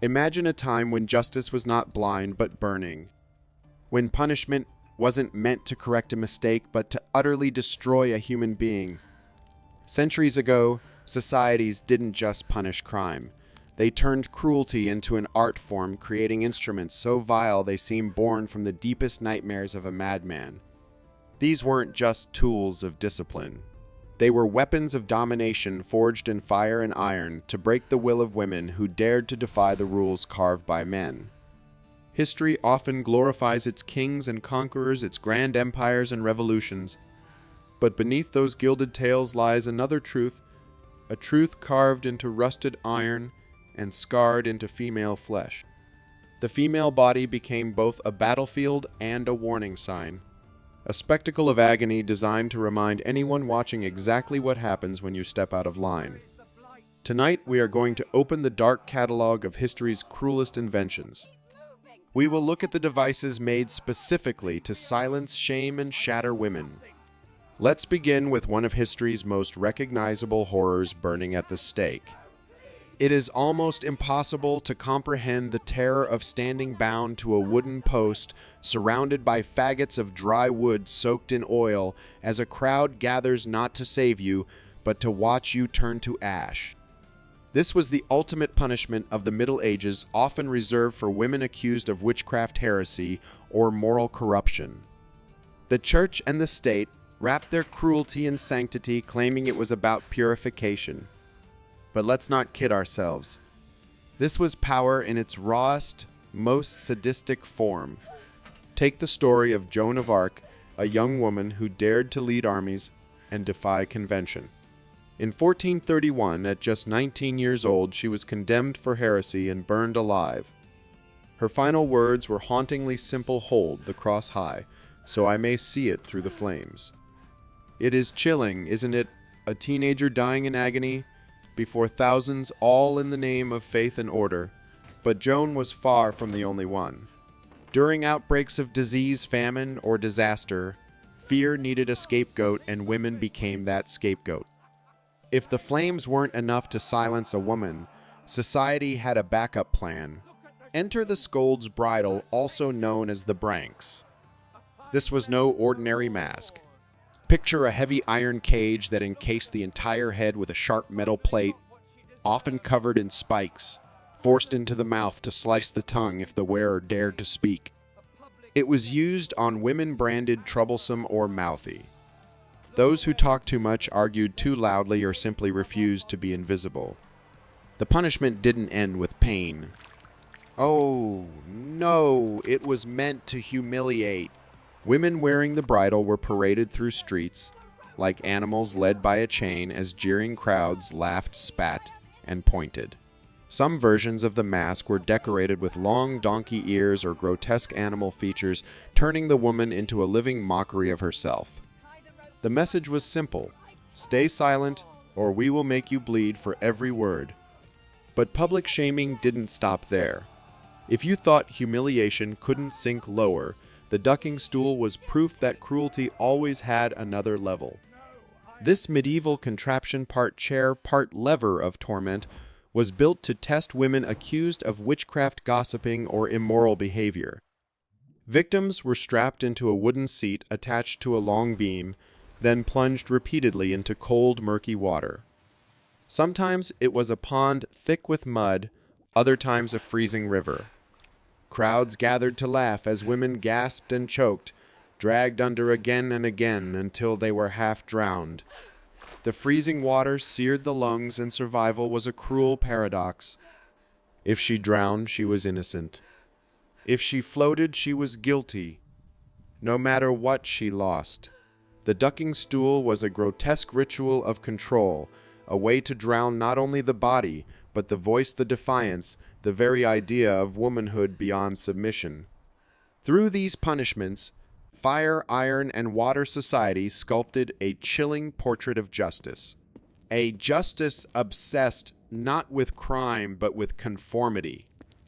Imagine a time when justice was not blind but burning, when punishment wasn't meant to correct a mistake but to utterly destroy a human being. Centuries ago, societies didn't just punish crime. They turned cruelty into an art form, creating instruments so vile they seem born from the deepest nightmares of a madman. These weren't just tools of discipline. They were weapons of domination forged in fire and iron to break the will of women who dared to defy the rules carved by men. History often glorifies its kings and conquerors, its grand empires and revolutions. But beneath those gilded tales lies another truth, a truth carved into rusted iron and scarred into female flesh. The female body became both a battlefield and a warning sign, a spectacle of agony designed to remind anyone watching exactly what happens when you step out of line. Tonight, we are going to open the dark catalog of history's cruelest inventions. We will look at the devices made specifically to silence, shame, and shatter women. Let's begin with one of history's most recognizable horrors, burning at the stake. It is almost impossible to comprehend the terror of standing bound to a wooden post surrounded by faggots of dry wood soaked in oil as a crowd gathers not to save you, but to watch you turn to ash. This was the ultimate punishment of the Middle Ages, often reserved for women accused of witchcraft heresy or moral corruption. The church and the state wrapped their cruelty in sanctity, claiming it was about purification. But let's not kid ourselves. This was power in its rawest, most sadistic form. Take the story of Joan of Arc, a young woman who dared to lead armies and defy convention. In 1431, at just 19 years old, she was condemned for heresy and burned alive. Her final words were hauntingly simple: "Hold the cross high, so I may see it through the flames." It is chilling, isn't it? A teenager dying in agony before thousands, all in the name of faith and order. But Joan was far from the only one. During outbreaks of disease, famine, or disaster, fear needed a scapegoat, and women became that scapegoat. If the flames weren't enough to silence a woman, society had a backup plan. Enter the scold's bridle, also known as the branks. This was no ordinary mask. Picture a heavy iron cage that encased the entire head with a sharp metal plate, often covered in spikes, forced into the mouth to slice the tongue if the wearer dared to speak. It was used on women branded troublesome or mouthy. Those who talked too much, argued too loudly, or simply refused to be invisible. The punishment didn't end with pain. Oh, no, it was meant to humiliate. Women wearing the bridle were paraded through streets like animals led by a chain as jeering crowds laughed, spat, and pointed. Some versions of the mask were decorated with long donkey ears or grotesque animal features, turning the woman into a living mockery of herself. The message was simple: stay silent, or we will make you bleed for every word. But public shaming didn't stop there. If you thought humiliation couldn't sink lower, the ducking stool was proof that cruelty always had another level. This medieval contraption, part chair, part lever of torment, was built to test women accused of witchcraft, gossiping, or immoral behavior. Victims were strapped into a wooden seat attached to a long beam, then plunged repeatedly into cold, murky water. Sometimes it was a pond thick with mud, other times a freezing river. Crowds gathered to laugh as women gasped and choked, dragged under again and again until they were half drowned. The freezing water seared the lungs, and survival was a cruel paradox. If she drowned, she was innocent. If she floated, she was guilty. No matter what, she lost. The ducking stool was a grotesque ritual of control, a way to drown not only the body, but the voice, the defiance, the very idea of womanhood beyond submission. Through these punishments, fire, iron, and water society sculpted a chilling portrait of justice. A justice obsessed not with crime, but with conformity.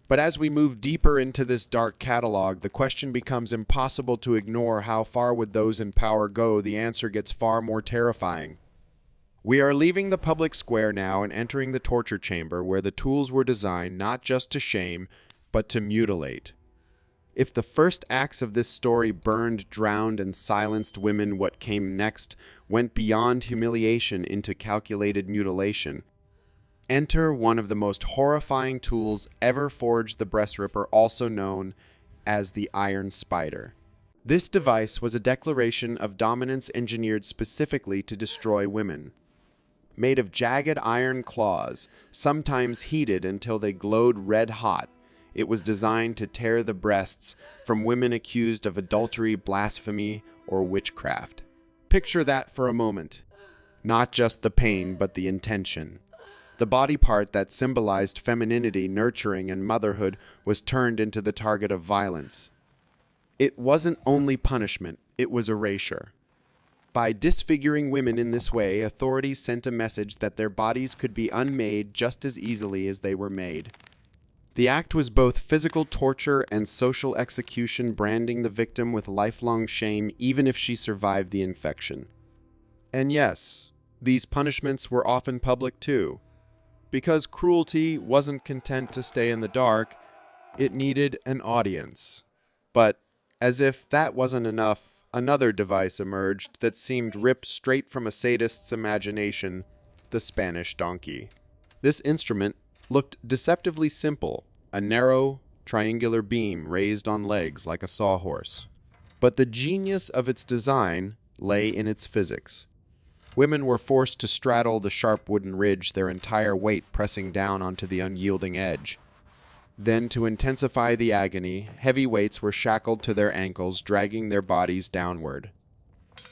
But as we move deeper into this dark catalog, the question becomes impossible to ignore: how far would those in power go? The answer gets far more terrifying. We are leaving the public square now and entering the torture chamber where the tools were designed not just to shame, but to mutilate. If the first acts of this story burned, drowned, and silenced women, what came next went beyond humiliation into calculated mutilation. Enter one of the most horrifying tools ever forged, the breast ripper, also known as the iron spider. This device was a declaration of dominance engineered specifically to destroy women. Made of jagged iron claws, sometimes heated until they glowed red hot, it was designed to tear the breasts from women accused of adultery, blasphemy, or witchcraft. Picture that for a moment. Not just the pain, but the intention. The body part that symbolized femininity, nurturing, and motherhood was turned into the target of violence. It wasn't only punishment, it was erasure. By disfiguring women in this way, authorities sent a message that their bodies could be unmade just as easily as they were made. The act was both physical torture and social execution, branding the victim with lifelong shame even if she survived the infection. And yes, these punishments were often public too. Because cruelty wasn't content to stay in the dark, it needed an audience. But as if that wasn't enough, another device emerged that seemed ripped straight from a sadist's imagination: the Spanish donkey. This instrument looked deceptively simple, a narrow, triangular beam raised on legs like a sawhorse. But the genius of its design lay in its physics. Women were forced to straddle the sharp wooden ridge, their entire weight pressing down onto the unyielding edge. Then, to intensify the agony, heavy weights were shackled to their ankles, dragging their bodies downward.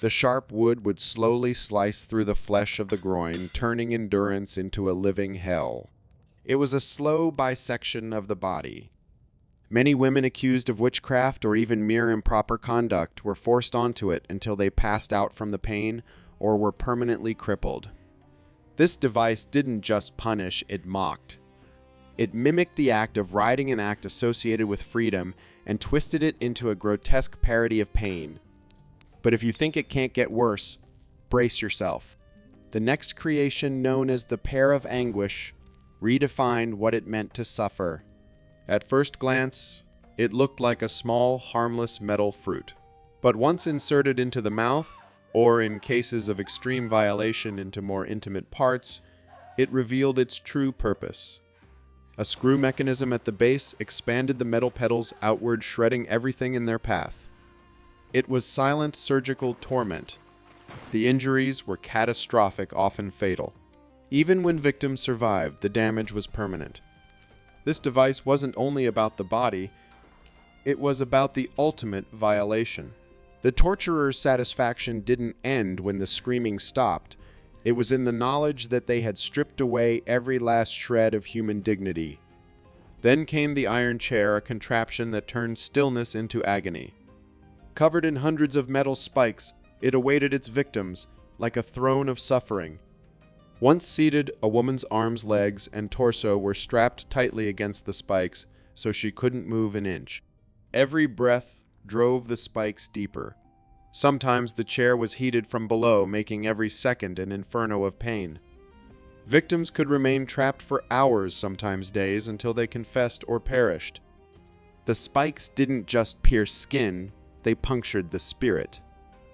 The sharp wood would slowly slice through the flesh of the groin, turning endurance into a living hell. It was a slow bisection of the body. Many women accused of witchcraft or even mere improper conduct were forced onto it until they passed out from the pain or were permanently crippled. This device didn't just punish, it mocked. It mimicked the act of riding, an act associated with freedom, and twisted it into a grotesque parody of pain. But if you think it can't get worse, brace yourself. The next creation, known as the pair of anguish, redefined what it meant to suffer. At first glance, it looked like a small, harmless metal fruit. But once inserted into the mouth, or in cases of extreme violation into more intimate parts, it revealed its true purpose. A screw mechanism at the base expanded the metal petals outward, shredding everything in their path. It was silent surgical torment. The injuries were catastrophic, often fatal. Even when victims survived, the damage was permanent. This device wasn't only about the body, it was about the ultimate violation. The torturer's satisfaction didn't end when the screaming stopped. It was in the knowledge that they had stripped away every last shred of human dignity. Then came the iron chair, a contraption that turned stillness into agony. Covered in hundreds of metal spikes, it awaited its victims like a throne of suffering. Once seated, a woman's arms, legs, and torso were strapped tightly against the spikes so she couldn't move an inch. Every breath drove the spikes deeper. Sometimes the chair was heated from below, making every second an inferno of pain. Victims could remain trapped for hours, sometimes days, until they confessed or perished. The spikes didn't just pierce skin, they punctured the spirit.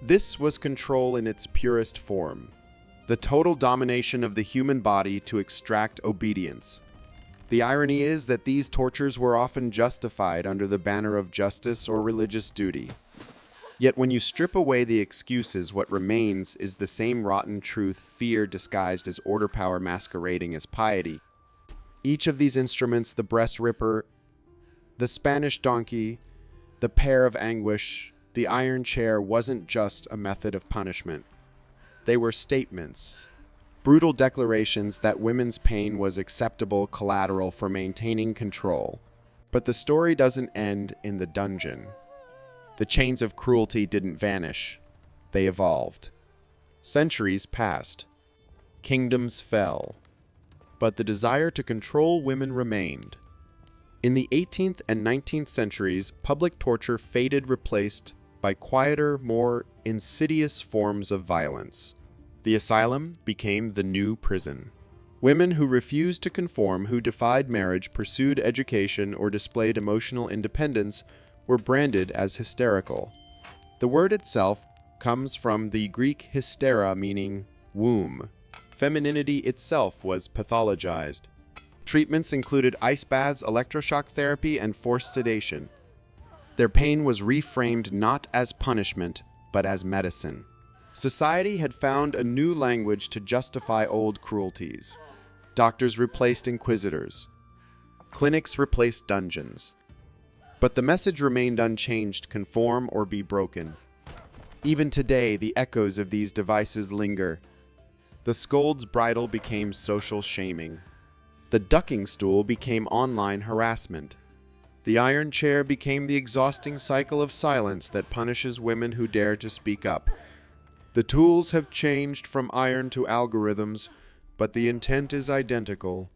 This was control in its purest form. The total domination of the human body to extract obedience. The irony is that these tortures were often justified under the banner of justice or religious duty. Yet when you strip away the excuses, what remains is the same rotten truth, fear disguised as order, power masquerading as piety. Each of these instruments, the breast ripper, the Spanish donkey, the pair of anguish, the iron chair, wasn't just a method of punishment. They were statements, brutal declarations that women's pain was acceptable collateral for maintaining control. But the story doesn't end in the dungeon. The chains of cruelty didn't vanish. They evolved. Centuries passed. Kingdoms fell. But the desire to control women remained. In the 18th and 19th centuries, public torture faded, replaced by quieter, more insidious forms of violence. The asylum became the new prison. Women who refused to conform, who defied marriage, pursued education, or displayed emotional independence were branded as hysterical. The word itself comes from the Greek hystera, meaning womb. Femininity itself was pathologized. Treatments included ice baths, electroshock therapy, and forced sedation. Their pain was reframed not as punishment, but as medicine. Society had found a new language to justify old cruelties. Doctors replaced inquisitors. Clinics replaced dungeons. But the message remained unchanged: conform or be broken. Even today, the echoes of these devices linger. The scold's bridle became social shaming. The ducking stool became online harassment. The iron chair became the exhausting cycle of silence that punishes women who dare to speak up. The tools have changed from iron to algorithms, but the intent is identical.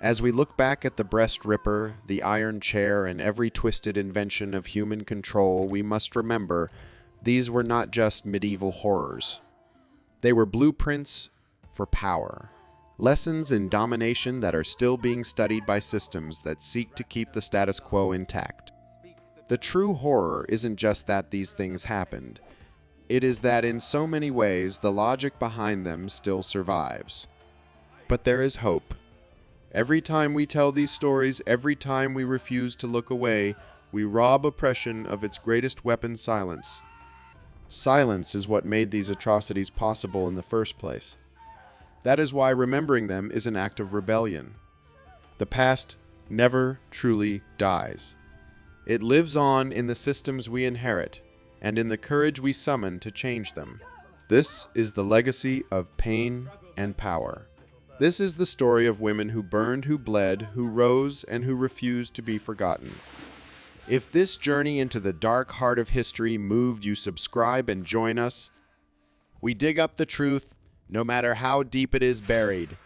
As we look back at the breast ripper, the iron chair, and every twisted invention of human control, we must remember these were not just medieval horrors. They were blueprints for power. Lessons in domination that are still being studied by systems that seek to keep the status quo intact. The true horror isn't just that these things happened. It is that in so many ways the logic behind them still survives. But there is hope. Every time we tell these stories, every time we refuse to look away, we rob oppression of its greatest weapon: silence. Silence is what made these atrocities possible in the first place. That is why remembering them is an act of rebellion. The past never truly dies. It lives on in the systems we inherit and in the courage we summon to change them. This is the legacy of pain and power. This is the story of women who burned, who bled, who rose, and who refused to be forgotten. If this journey into the dark heart of history moved you, subscribe and join us. We dig up the truth, no matter how deep it is buried.